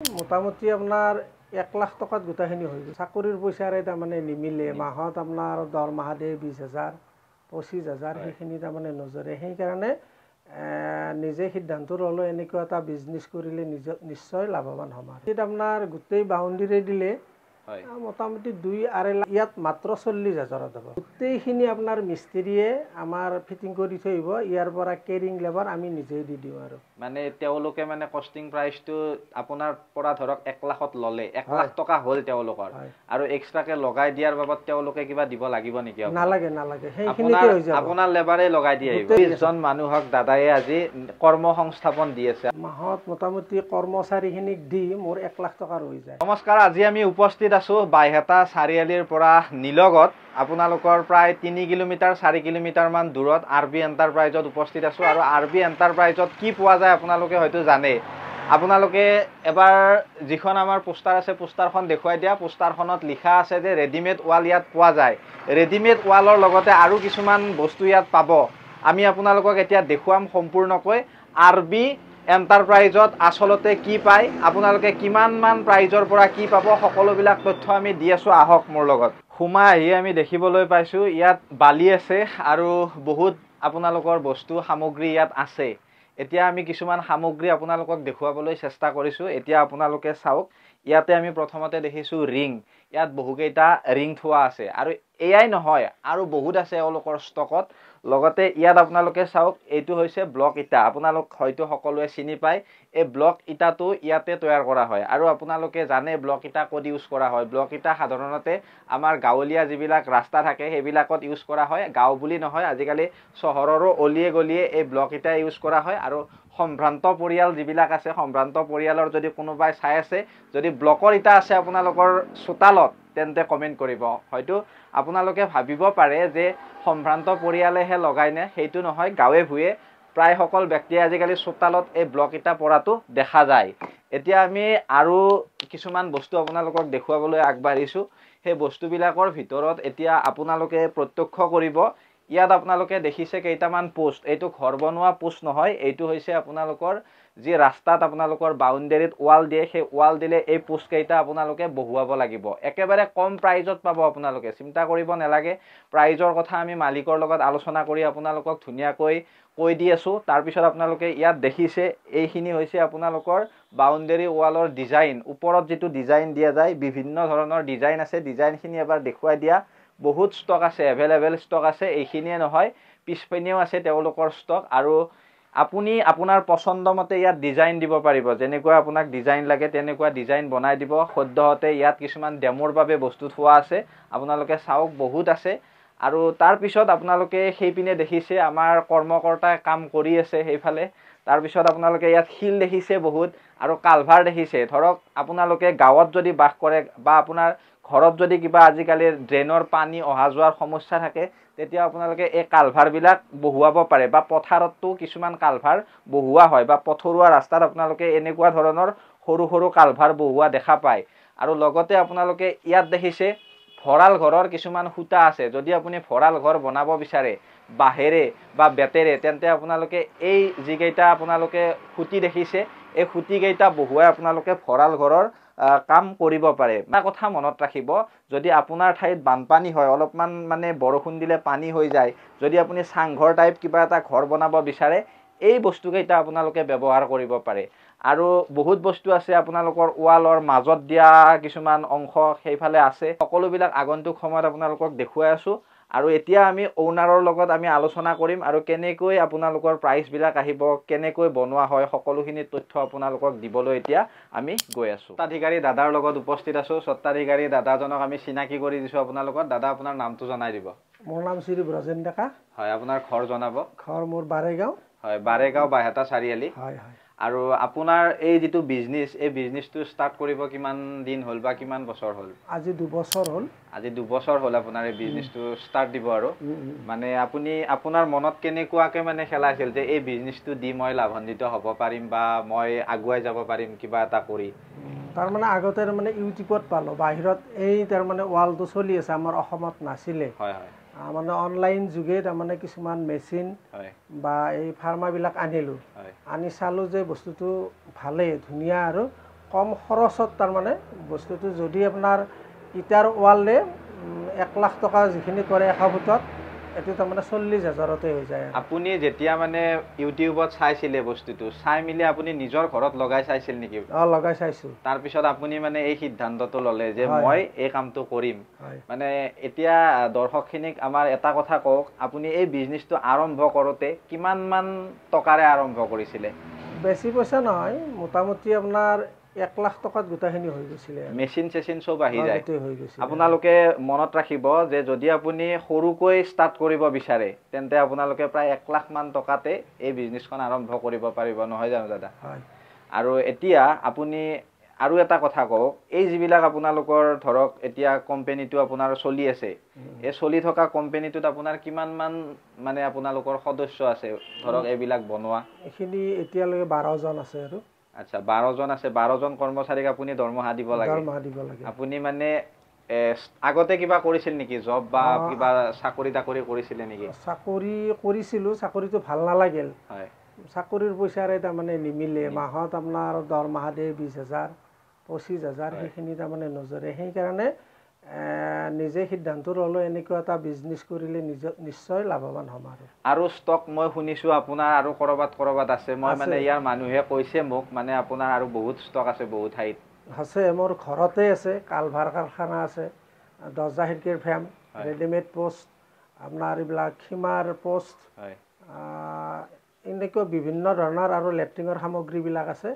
মোটামুটি আপনাৰ 1 লাখ টাকাত গোটাখিনি হৈ গ'ল। চাকৰিৰ পইচাৰে তাৰমানে নিমিলে, মাহত আপোনাৰ দৰমহা দিয়ে 20,000 25,000 সেইখিনি তাৰমানে নজৰে। সেইকাৰণে নিজে সিদ্ধান্ত ল'লো এনেকুৱা এটা বিজনেছ কৰিলে নিশ্চয় লাভৱান হ'ম। আৰু আপোনাৰ গোটেই বাউণ্ডেৰী দিলে মোটামুটি 2-2.5 লাখ, ইয়াত মাত্ৰ 40,000 হ'ব। গোটেইখিনি আপোনাৰ মিস্ত্ৰীয়ে আমাৰ ফিটিং কৰি থৈ আহিব, ইয়াৰ পৰা কেৰিং লেবাৰ আমি নিজেই দি দিওঁ। আৰু মানে তেওঁলোকে মানে কষ্টিং প্ৰাইচটো আপোনাৰ পৰা ধৰক 1 লাখত ল'লে, 1 লাখ টকা হ'ল তেওঁলোকৰ, আৰু এক্সট্ৰাকে লগাই দিয়াৰ বাবদ তেওঁলোকে কিবা দিব লাগিব নেকি? নালাগে নালাগে, সেইখিনিতে হৈ যাব। আপোনাৰ লেবাৰে লগাই দিয়ে। 20জন মানুহক দাদাই আজি কৰ্ম সংস্থাপন দি আছে। মাহত মোটামুটি কৰ্মচাৰীখিনিক দি মোৰ 1 লাখ টকা হৈ যায়। নমস্কাৰ, আজি আমি উপস্থিত আছো বাইহাটা চাৰিআলিৰ পৰা নিলগত, আপোনালোকৰ প্ৰায় 3 কিলোমিটাৰ 4 কিলোমিটাৰ মান দূৰত RB এণ্টাৰপ্ৰাইজত উপস্থিত আছো। আৰু RB এণ্টাৰপ্ৰাইজত কি পোৱা যায় আপোনালোকে হয়তো জানে। আপোনালোকে এবাৰ যিখন আমাৰ পোষ্টাৰ আছে পোষ্টাৰখন দেখুৱাই দিয়া। পোষ্টাৰখনত লিখা আছে যে ৰেডিমেড ৱাল ইয়াত পোৱা যায়। ৰেডিমেড ৱালৰ লগতে আৰু কিছুমান বস্তু ইয়াত পাব। আমি আপোনালোকক এতিয়া দেখুৱাম সম্পূৰ্ণকৈ RB এণ্টাৰপ্ৰাইজত আচলতে কি পায়, আপোনালোকে কিমান মান প্ৰাইজৰ পৰা কি পাব, সকলোবিলাক তথ্য আমি দি আছো। আহক মোৰ লগত। সোমাই আহি আমি দেখিবলৈ পাইছো ইয়াত বালি আছে আৰু বহুত আপোনালোকৰ বস্তু সামগ্ৰী ইয়াত আছে। এতিয়া আমি কিছুমান সামগ্ৰী আপোনালোকক দেখুৱাবলৈ চেষ্টা কৰিছো। এতিয়া আপোনালোকে চাওক, ইয়াতে আমি প্ৰথমতে দেখিছো ৰিং। ইয়াত বহুকেইটা ৰিং থোৱা আছে, আৰু এয়াই নহয় আৰু বহুত আছে এওঁলোকৰ ষ্টকত। লগতে ইয়াত আপোনালোকে চাওক, এইটো হৈছে ব্লক ইটা। আপোনালোক হয়তো সকলোৱে চিনি পায়। এই ব্লক ইটাটো ইয়াতে তৈয়াৰ কৰা হয়। আৰু আপোনালোকে জানে ব্লক ইটা ক'ত ইউজ কৰা হয়। ব্লক ইটা সাধাৰণতে আমাৰ গাঁৱলীয়া যিবিলাক ৰাস্তা থাকে সেইবিলাকত ইউজ কৰা হয়। গাঁও বুলি নহয়, আজিকালি চহৰৰো অলিয়ে গলিয়ে এই ব্লক ইটা ইউজ কৰা হয়। আৰু সম্ভ্ৰান্ত পৰিয়াল যিবিলাক আছে, সম্ভ্ৰান্ত পৰিয়ালৰ যদি কোনোবাই চাই আছে, যদি ব্লকৰ ইটা আছে আপোনালোকৰ চোতালত, তেন্তে কমেণ্ট কৰিব। হয়তো আপোনালোকে ভাবিব পাৰে যে সম্ভ্ৰান্ত পৰিয়ালেহে লগাই নে, সেইটো নহয়। গাঁৱে ভূঞে প্ৰায় সকল ব্যক্তিয়ে আজিকালি চোতালত এই ব্লক ইটা পৰাটো দেখা যায়। এতিয়া আমি আৰু কিছুমান বস্তু আপোনালোকক দেখুৱাবলৈ আগবাঢ়িছো। সেই বস্তুবিলাকৰ ভিতৰত এতিয়া আপোনালোকে প্ৰত্যক্ষ কৰিব, ইয়াত আপোনালোকে দেখিছে কেইটামান পোষ্ট। এইটো ঘৰ বনোৱা পোষ্ট নহয়, এইটো হৈছে আপোনালোকৰ যি ৰাস্তাত আপোনালোকৰ বাউণ্ডেৰীত ৱাল দিয়ে, সেই ৱাল দিলে এই পোষ্ট কেইটা আপোনালোকে বহুৱাব লাগিব। একেবাৰে কম প্ৰাইজত পাব আপোনালোকে, চিন্তা কৰিব নালাগে। প্ৰাইজৰ কথা আমি মালিকৰ লগত আলোচনা কৰি আপোনালোকক ধুনীয়াকৈ কৈ দি আছো। তাৰপিছত আপোনালোকে ইয়াত দেখিছে, এইখিনি হৈছে আপোনালোকৰ বাউণ্ডেৰী ৱালৰ ডিজাইন। ওপৰত যিটো ডিজাইন দিয়া যায়, বিভিন্ন ধৰণৰ ডিজাইন আছে। ডিজাইনখিনি এবাৰ দেখুৱাই দিয়া। বহুত ষ্টক আছে, এভেইলেবল ষ্টক আছে। এইখিনিয়ে নহয়, পিছপিনেও আছে তেওঁলোকৰ ষ্টক। আৰু আপুনি আপোনাৰ পচন্দ মতে ইয়াত ডিজাইন দিব পাৰিব। যেনেকুৱা আপোনাক ডিজাইন লাগে তেনেকুৱা ডিজাইন বনাই দিব। সদ্যহতে ইয়াত কিছুমান ডেমোৰ বাবে বস্তু থোৱা আছে, আপোনালোকে চাওক, বহুত আছে। আৰু তাৰপিছত আপোনালোকে সেইপিনে দেখিছে আমাৰ কৰ্মকৰ্তাই কাম কৰি আছে সেইফালে। তাৰপিছত আপোনালোকে ইয়াত শিল দেখিছে বহুত, আৰু কালভাৰ দেখিছে। ধৰক আপোনালোকে গাঁৱত যদি বাস কৰে বা আপোনাৰ ঘৰত যদি কিবা আজিকালি ড্ৰেইনৰ পানী অহা যোৱাৰ সমস্যা থাকে, তেতিয়া আপোনালোকে এই কালভাৰবিলাক বহুৱাব পাৰে। বা পথাৰতো কিছুমান কালভাৰ বহুওৱা হয়, বা পথৰুৱা ৰাস্তাত আপোনালোকে এনেকুৱা ধৰণৰ সৰু সৰু কালভাৰ বহুওৱা দেখা পায়। আৰু লগতে আপোনালোকে ইয়াত দেখিছে ভঁৰাল ঘৰৰ কিছুমান খুঁটা আছে। যদি আপুনি ভঁৰাল ঘৰ বনাব বিচাৰে বাঁহেৰে বা বেতেৰে, তেন্তে আপোনালোকে এই যিকেইটা আপোনালোকে খুঁটি দেখিছে, এই খুঁটিকেইটা বহুৱাই আপোনালোকে ভঁৰাল ঘৰৰ কাম কৰিব পাৰে। এটা কথা মনত ৰাখিব, যদি আপোনাৰ ঠাইত বানপানী হয়, অলপমান মানে বৰষুণ দিলে পানী হৈ যায়, যদি আপুনি চাংঘৰ টাইপ কিবা এটা ঘৰ বনাব বিচাৰে, এই বস্তুকেইটা আপোনালোকে ব্যৱহাৰ কৰিব পাৰে। আৰু বহুত বস্তু আছে আপোনালোকৰ ৱালৰ মাজত দিয়া কিছুমান অংশ সেইফালে আছে। সকলোবিলাক আগন্তুক সময়ত আপোনালোকক দেখুৱাই আছো। আৰু এতিয়া আমি ওনাৰৰ লগত আমি আলোচনা কৰিম, আৰু কেনেকৈ আপোনালোকৰ প্ৰাইচবিলাক আহিব, কেনেকৈ বনোৱা হয়, সকলোখিনি তথ্য আপোনালোকক দিবলৈ এতিয়া আমি গৈ আছো। স্বত্বাধিকাৰী দাদাৰ লগত উপস্থিত আছো। স্বত্বাধিকাৰী দাদাজনক আমি চিনাকি কৰি দিছো আপোনালোকক। দাদা, আপোনাৰ নামটো জনাই দিব। মোৰ নাম শ্ৰী ব্ৰজেন ডেকা। হয়, আপোনাৰ ঘৰ জনাব। ঘৰ মোৰ বাৰেগাঁও। হয়, বাৰেগাঁও, বাইহাটা চাৰিআলি। হয় হয়। আৰু আপোনাৰ এই যিটো বিজনেছ, এই বিজনেছটো ষ্টাৰ্ট কৰিব কিমান দিন হ'ল বা কিমান বছৰ হ'ল? আজি 2 বছৰ হ'ল। আজি 2 বছৰ হ'ল আপোনাৰ এই বিজনেছটো ষ্টাৰ্ট দিব। আৰু মানে আপুনি আপোনাৰ মনত কেনেকুৱাকৈ মানে খেলাইছিল যে এই বিজনেছটো দি মই লাভান্বিত হ'ব পাৰিম বা মই আগুৱাই যাব পাৰিম কিবা এটা কৰি? তাৰমানে আগতে মানে ইউটিউবত পালোঁ, বাহিৰত এই তাৰমানে ৱালটো চলি আছে, আমাৰ অসমত নাছিলে। হয় হয়। মানে অনলাইন যোগে তাৰমানে কিছুমান মেচিন বা এই ফাৰ্মাবিলাক আনিলোঁ। আনি চালোঁ যে বস্তুটো ভালেই, ধুনীয়া আৰু কম খৰচত তাৰমানে বস্তুটো যদি আপোনাৰ ইটাৰ ৱালে 1 লাখ টকা যিখিনি পৰে 1 ফুটত এটো তাৰমানে 40,000তে হৈ যায়। আপুনি যেতিয়া মানে ইউটিউবত চাইছিলে বস্তুটো চাই মিলি আপুনি নিজৰ ঘৰত লগাই চাইছিল নেকি? লগাই চাইছো। তাৰ পিছত আপুনি মানে এই সিদ্ধান্তটো ললে যে মই এই কামটো কৰিম। মানে এতিয়া দৰ্শকখিনিক আমাৰ এটা কথা কওক, আপুনি এই বিজনেছটো আৰম্ভ কৰোতে কিমান মান টকাৰে আৰম্ভ কৰিছিলে? বেছি পইচা নহয়, মোটামুটি আপোনাৰ 1 লাখ টকাত গোটাখিনি হৈ গৈছিলে। মেচিন চেচিন সব আহি যায়। হৈ গৈছিল। আপোনালোকে মনত ৰাখিব যে যদি আপুনি সৰুকৈ ষ্টাৰ্ট কৰিব বিচাৰে তেন্তে আপোনালোকে প্ৰায় 1 লাখ মান টকাতে এই বিজনেছখন আৰম্ভ কৰিব পাৰিব, নহয় জানো দাদা? হয়। আৰু এতিয়া আপুনি আৰু এটা কথা কওক, এই যিবিলাক আপোনালোকৰ ধৰক এতিয়া কোম্পানীটো আপোনাৰ চলি আছে, এই চলি থকা কোম্পানীটোত আপোনাৰ কিমান মান মানে আপোনালোকৰ সদস্য আছে ধৰক এইবিলাক বনোৱা? এখিনি এতিয়ালৈকে 12 জন আছে আৰু। আচ্ছা, 12 জন আছে। 12 জন কৰ্মচাৰীক আপুনি দৰমহা দিব লাগে। দৰমহা দিব লাগে। আপুনি মানে আগতে কিবা কৰিছিল নেকি, জব বা কিবা চাকৰি তাকৰি কৰিছিলে নেকি? চাকৰি কৰিছিলো, চাকৰিটো ভাল নালাগিল। হয়। চাকৰিৰ পইচাৰে তাৰমানে নিমিলে, মাহত আপোনাৰ দৰমহা দিয়ে 20,000 25,000, সেইখিনি তাৰমানে নজৰে। সেইকাৰণে নিজে সিদ্ধান্ত ল'লো এনেকুৱা এটা বিজনেছ কৰিলে নিশ্চয় লাভৱান হ'ম। আৰু ষ্টক মই শুনিছো আপোনাৰ আৰু কৰবাত আছে, মই মানে ইয়াৰ মানুহে কৈছে মোক মানে আপোনাৰ আৰু বহুত ষ্টক আছে বহুত ঠাইত। আছে, মোৰ ঘৰতে আছে, কালভাৰ কাৰখানা আছে, দৰ্জা খিৰিকীৰ ফ্ৰেম, ৰেডিমেড পোষ্ট, আপোনাৰ এইবিলাক সীমাৰ পোষ্ট, এনেকুৱা বিভিন্ন ধৰণৰ আৰু লেট্ৰিনৰ সামগ্ৰীবিলাক আছে।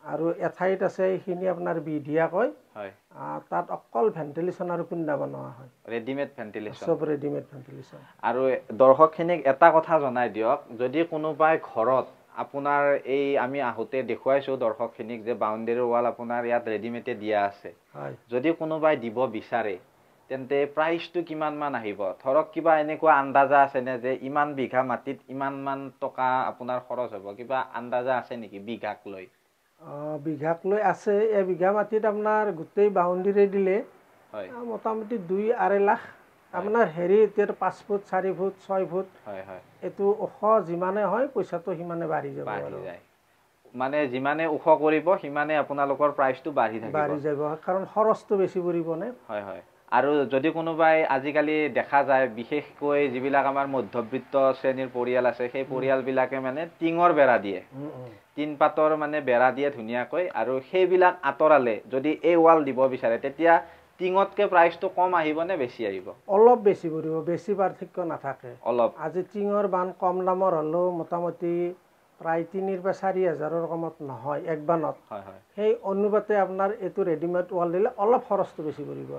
আৰু এঠাইত আছে এইখিনি আপোনাৰ বিধিয়া কয়, তাত অকল ভেন্টিলেশ্যন আৰু কুণ্ডা বনোৱা হয়। Readymade ventilation. সব ৰেডিমেড ভেন্টিলেশ্যন। আৰু দৰ্শকখিনিক এটা কথা জনাই দিয়ক, যদি কোনোবাই ঘৰত আপোনাৰ এই আমি আহোঁতে দেখুৱাইছো দৰ্শকখিনিক যে বাউণ্ডেৰী ৱাল আপোনাৰ ইয়াত ৰেডিমেডে দিয়া আছে, যদি কোনোবাই দিব বিচাৰে তেন্তে প্ৰাইচটো কিমান মান আহিব? ধৰক কিবা এনেকুৱা আন্দাজা আছে নে যে ইমান বিঘা মাটিত ইমান মান টকা আপোনাৰ খৰচ হ'ব, কিবা আন্দাজা আছে নেকি বিঘাক লৈ? বিঘাক লৈ আছে। এবিঘা মাটিত আপোনাৰ গোটেই বাউণ্ডেৰী দিলে মোটামুটি 2-2.5 লাখ। আপোনাৰ হেৰি এতিয়া 5 ফুট 4 ফুট 6 ফুট এইটো ওখ যিমানে হয় পইচাটো সিমানে বাঢ়ি যাব। মানে যিমানে ওখ কৰিব সিমানে আপোনালোকৰ প্ৰাইচটো বাঢ়ি যাব, কাৰণ খৰচটো বেছি পৰিব নে? হয় হয়। আৰু যদি কোনোবাই আজিকালি দেখা যায় বিশেষকৈ যিবিলাক আমাৰ মধ্যবিত্ত শ্ৰেণীৰ পৰিয়াল আছে, সেই পৰিয়ালবিলাকে মানে টিঙৰ বেৰা দিয়ে, টিন পাতৰ মানে বেৰা দিয়ে ধুনীয়াকৈ, আৰু সেইবিলাক আঁতৰালে যদি এই ৱাল দিব বিচাৰে তেতিয়া টিঙতকে প্ৰাইচটো কম আহিব নে বেছি আহিব? অলপ বেছি পৰিব, বেছি পাৰ্থক্য নাথাকে। অলপ। আজি টিঙৰ বান কম দামৰ হ'লেও মোটামুটি প্ৰায় 3,000 পৰা 4,000ৰ কমত নহয় এক বানত। সেই অনুপাতে আপোনাৰ এইটো ৰেডিমেড ৱাল দিলে অলপ খৰচটো বেছি পৰিব।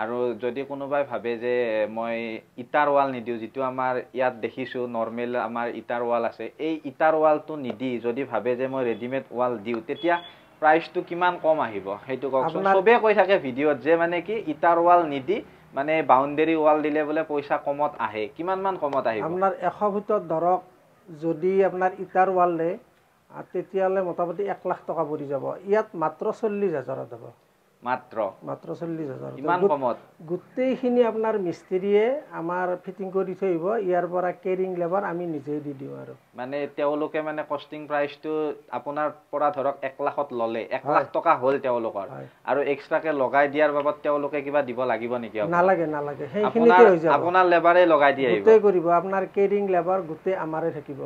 আৰু যদি কোনোবাই ভাবে যে মই ইটাৰ ৱাল নিদিওঁ, যিটো আমাৰ ইয়াত দেখিছোঁ নৰ্মেল আমাৰ ইটাৰ ৱাল আছে, এই ইটাৰ ৱালটো নিদি যদি ভাবে যে মই ৰেডিমেড ৱাল দিওঁ তেতিয়া প্ৰাইচটো কিমান কম আহিব সেইটো কওকচোন। চবে কৈ থাকে ভিডিঅ'ত যে মানে কি ইটাৰ ৱাল নিদি মানে বাউণ্ডেৰী ৱাল দিলে বোলে পইচা কমত আহে, কিমান মান কমত আহিব? আপোনাৰ 100 ফুটত ধৰক যদি আপোনাৰ ইটাৰ ৱাল দিয়ে তেতিয়াহ'লে মোটামুটি 1 লাখ টকা পৰি যাব। ইয়াত মাত্ৰ 40,000ত হ'ব। মাত্ৰ 40,000। ইমান কমত? গোটেইখিনি আপোনাৰ মিস্ত্ৰীয়ে আমাৰ ফিটিং কৰি থৈ আহিব, ইয়াৰ পৰা কেৰিং লেবাৰ আমি নিজেই দি দিওঁ। আৰু মানে তেওঁলোকে মানে কষ্টিং প্ৰাইচটো আপোনাৰ পৰা ধৰক 1 লাখত ল'লে, 1 লাখ টকা হ'ল তেওঁলোকৰ, আৰু এক্সট্ৰাকে লগাই দিয়াৰ বাবদ তেওঁলোকে কিবা দিব লাগিব নেকি? নালাগে নালাগে, সেইখিনিতে হৈ যাব। আপোনাৰ লেবাৰে লগাই দিয়ে, গোটেই কৰিব, আপোনাৰ কেৰিং লেবাৰ গোটেই আমাৰে থাকিব।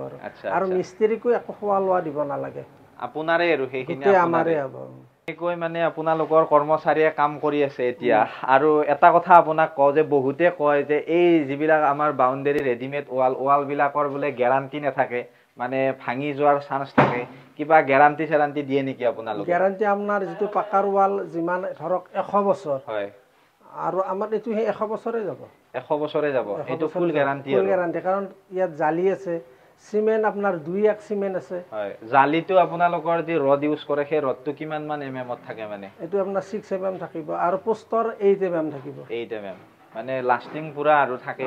আৰু মিস্ত্ৰীকো একো খোৱা লোৱা দিব নালাগে, আপোনাৰে, আৰু সেইখিনি আমাৰে হ'ব। এনেকৈ মানে আপোনালোকৰ কৰ্মচাৰীয়ে কাম কৰি আছে এতিয়া। আৰু এটা কথা আপোনাক কওঁ যে বহুতে কয় যে এই যিবিলাক আমাৰ বাউণ্ডেৰী ৰেডিমেড ৱালবিলাকৰ বোলে গেৰাণ্টি নাথাকে, মানে ভাঙি যোৱাৰ চান্স থাকে, কিবা গেৰাণ্টি চেৰাণ্টি দিয়ে নেকি আপোনালোকে? গেৰাণ্টি আপোনাৰ যিটো পাকাৰ ৱাল যিমান ধৰক 100 বছৰ, আৰু আমাৰ এইটো সেই 100 বছৰে যাব। 100 বছৰে যাব, এইটো ফুল গেৰাণ্টি? ফুল গেৰাণ্টি, কাৰণ ইয়াত জালি আছে, সিমেন্ট আপোনাৰ 2 সিমেন্ট আছে। জালিটো আপোনালোকৰ যি ৰড ইউজ কৰে সেই ৰডটো কিমান মান এমএমত থাকে? মানে এইটো আপোনাৰ 6 mm থাকিব, আৰু পোষ্টৰ 8 mm থাকিব। 8 mm মানে লাষ্টিং পুৰা আৰু থাকে,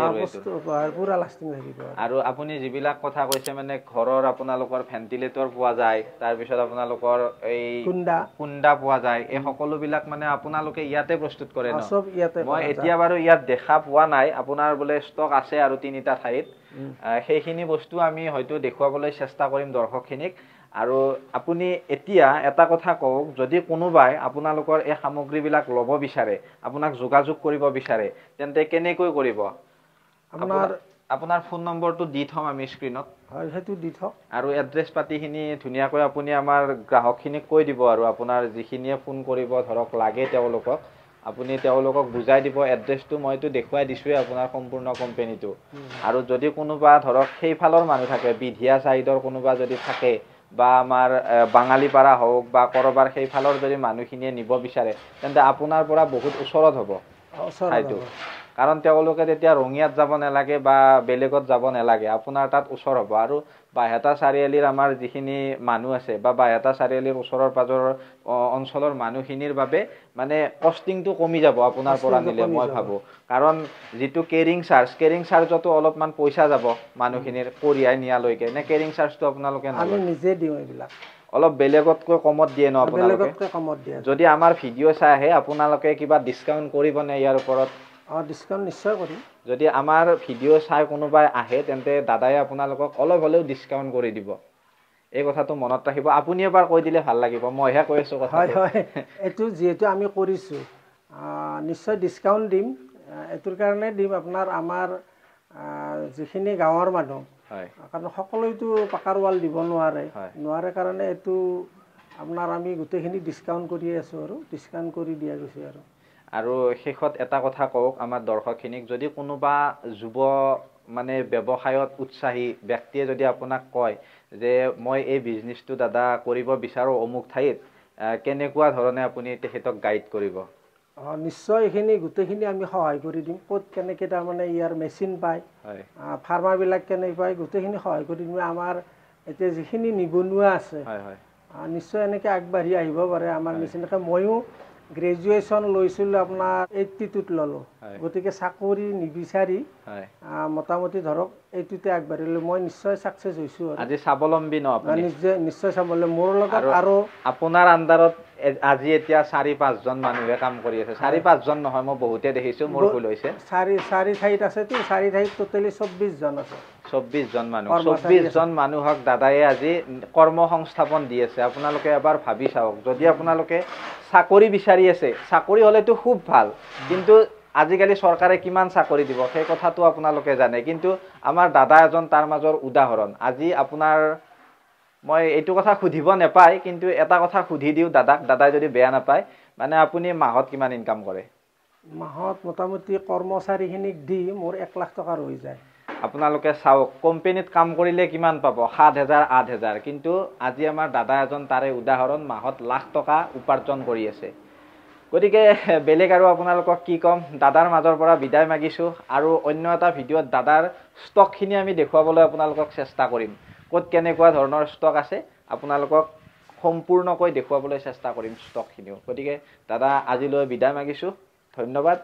পুৰা লাষ্টিং থাকিব। আৰু আপুনি যিবিলাক কথা কৈছে মানে ঘৰৰ আপোনালোকৰ ভেন্টিলেটৰ পোৱা যায়, তাৰপিছত আপোনালোকৰ এই কুণ্ডা পোৱা যায়, এই সকলোবিলাক মানে আপোনালোকে ইয়াতে প্ৰস্তুত কৰে ন? সব ইয়াতে। মই এতিয়া বাৰু ইয়াত দেখা পোৱা নাই, আপোনাৰ বোলে ষ্টক আছে আৰু 3টা ঠাইত। সেইখিনি বস্তু আমি হয়তো দেখুৱাবলৈ চেষ্টা কৰিম দৰ্শকখিনিক। আৰু আপুনি এতিয়া এটা কথা কওক, যদি কোনোবাই আপোনালোকৰ এই সামগ্ৰীবিলাক ল'ব বিচাৰে, আপোনাক যোগাযোগ কৰিব বিচাৰে, তেন্তে কেনেকৈ কৰিব? আপোনাৰ ফোন নম্বৰটো দি থম আমি স্ক্ৰীনত। হয়, সেইটো দি থওক। আৰু এড্ৰেছ পাতিখিনি ধুনীয়াকৈ আপুনি আমাৰ গ্ৰাহকখিনিক কৈ দিব, আৰু আপোনাৰ যিখিনিয়ে ফোন কৰিব ধৰক লাগে তেওঁলোকক, আপুনি তেওঁলোকক বুজাই দিব। এড্ৰেছটো মইতো দেখুৱাই দিছোঁৱেই আপোনাৰ সম্পূৰ্ণ কোম্পেনীটো। আৰু যদি কোনোবা ধৰক সেইফালৰ মানুহ থাকে, বিধিয়া ছাইডৰ কোনোবা যদি থাকে, বা আমাৰ বাঙালীপাৰা হওক বা ক'ৰবাৰ সেইফালৰ যদি মানুহখিনিয়ে নিব বিচাৰে, তেন্তে আপোনাৰ পৰা বহুত ওচৰত হ'ব ঠাইটো। কাৰণ তেওঁলোকে তেতিয়া ৰঙিয়াত যাব নালাগে বা বেলেগত যাব নালাগে, আপোনাৰ তাত ওচৰ হ'ব। আৰু বাইহাটা চাৰিআলিৰ আমাৰ যিখিনি মানুহ আছে বা বাইহাটা চাৰিআলিৰ ওচৰৰ পাজৰৰ অঞ্চলৰ মানুহখিনিৰ বাবে মানে কষ্টিংটো কমি যাব আপোনাৰ পৰা নিলে, মই ভাবোঁ। কাৰণ যিটো কেৰিং চাৰ্জতো অলপমান পইচা যাব মানুহখিনিৰ কঢ়িয়াই নিয়ালৈকে। নে কেৰিং চাৰ্জটো আপোনালোকে আমি নিজে দিওঁ এইবিলাক। অলপ বেলেগতকৈ কমত দিয়ে ন আপোনালোকে? কমত দিয়ে। যদি আমাৰ ভিডিঅ' চাই আহে, আপোনালোকে কিবা ডিছকাউণ্ট কৰিবনে ইয়াৰ ওপৰত? ডিছকাউণ্ট নিশ্চয় কৰিম। যদি আমাৰ ভিডিঅ' চাই কোনোবাই আহে, তেন্তে দাদাই আপোনালোকক অলপ হ'লেও ডিছকাউণ্ট কৰি দিব। এই কথাটো মনত ৰাখিব। আপুনি এবাৰ কৈ দিলে ভাল লাগিব, মইহে কৈ আছোঁ কথা। হয় হয়, এইটো যিহেতু আমি কৰিছোঁ, নিশ্চয় ডিছকাউণ্ট দিম। এইটোৰ কাৰণে দিম, আমাৰ যিখিনি গাঁৱৰ মানুহ, কাৰণ সকলোৱেতো পাকাৰ ৱাল দিব নোৱাৰে কাৰণে এইটো আমি গোটেইখিনি ডিছকাউণ্ট কৰি আছোঁ, আৰু ডিছকাউণ্ট কৰি দিয়া গৈছে। আৰু শেষত এটা কথা কওক আমাৰ দৰ্শকখিনিক, যদি কোনোবা যুৱ মানে ব্যৱসায়ত উৎসাহী ব্যক্তিয়ে যদি আপোনাক কয় যে মই এই বিজনেছটো দাদা কৰিব বিচাৰোঁ অমুক ঠাইত, কেনেকুৱা ধৰণে আপুনি তেখেতক গাইড কৰিব? নিশ্চয় এইখিনি গোটেইখিনি আমি সহায় কৰি দিম। ক'ত কেনেকৈ তাৰমানে ইয়াৰ মেচিন পায়, ফাৰ্মাৰবিলাক কেনেকৈ পায়, গোটেইখিনি সহায় কৰি দিম। আমাৰ এতিয়া যিখিনি নিবনুৱা আছে, নিশ্চয় এনেকৈ আগবাঢ়ি আহিব পাৰে আমাৰ নিচিনাকৈ। ময়ো গ্ৰেজুৱেশ্যন লৈছিলোঁ আপোনাৰ 82ত ল'লোঁ, গতিকে চাকৰি নিবিচাৰি মোটামুটি ধৰক এইটোতে আগবাঢ়িলোঁ। মই নিশ্চয় ছাকচেছ হৈছোঁ। আজি স্বাৱলম্বী ন আপুনি? নিশ্চয় স্বাৱলম্বী। মোৰ লগত আৰু আপোনাৰ আণ্ডাৰত আজি এতিয়া 4-5জন মানুহে কাম কৰি আছে। 4-5জন নহয়, মই বহুতে দেখিছোঁ, মোৰ ভুল হৈছে। 4 ঠাইত আছেতো, 4 ঠাইত টোটেলি 24জন আছে। 24জন মানুহ, 24জন মানুহক দাদাই আজি কৰ্ম সংস্থাপন দি আছে। আপোনালোকে এবাৰ ভাবি চাওক, যদি আপোনালোকে চাকৰি বিচাৰি আছে, চাকৰি হ'লেতো খুব ভাল, কিন্তু আজিকালি চৰকাৰে কিমান চাকৰি দিব সেই কথাটো আপোনালোকে জানে। কিন্তু আমাৰ দাদা এজন তাৰ মাজৰ উদাহৰণ। আজি মই এইটো কথা সুধিব নাপায়, কিন্তু এটা কথা সুধি দিওঁ দাদাই যদি বেয়া নাপায়, মানে আপুনি মাহত কিমান ইনকাম কৰে? মাহত মোটামুটি কৰ্মচাৰীখিনিক দি মোৰ 1 লাখ টকা ৰৈ যায়। আপোনালোকে চাওক, কোম্পেনীত কাম কৰিলে কিমান পাব? 7,000, 8,000। কিন্তু আজি আমাৰ দাদা এজন তাৰে উদাহৰণ, মাহত লাখ টকা উপাৰ্জন কৰি আছে। গতিকে বেলেগ আৰু আপোনালোকক কি ক'ম, দাদাৰ মাজৰ পৰা বিদায় মাগিছোঁ। আৰু অন্য এটা ভিডিঅ'ত দাদাৰ ষ্টকখিনি আমি দেখুৱাবলৈ আপোনালোকক চেষ্টা কৰিম। ক'ত কেনেকুৱা ধৰণৰ ষ্টক আছে আপোনালোকক সম্পূৰ্ণকৈ দেখুৱাবলৈ চেষ্টা কৰিম ষ্টকখিনিও। গতিকে দাদা আজিলৈ বিদায় মাগিছোঁ। ধন্যবাদ।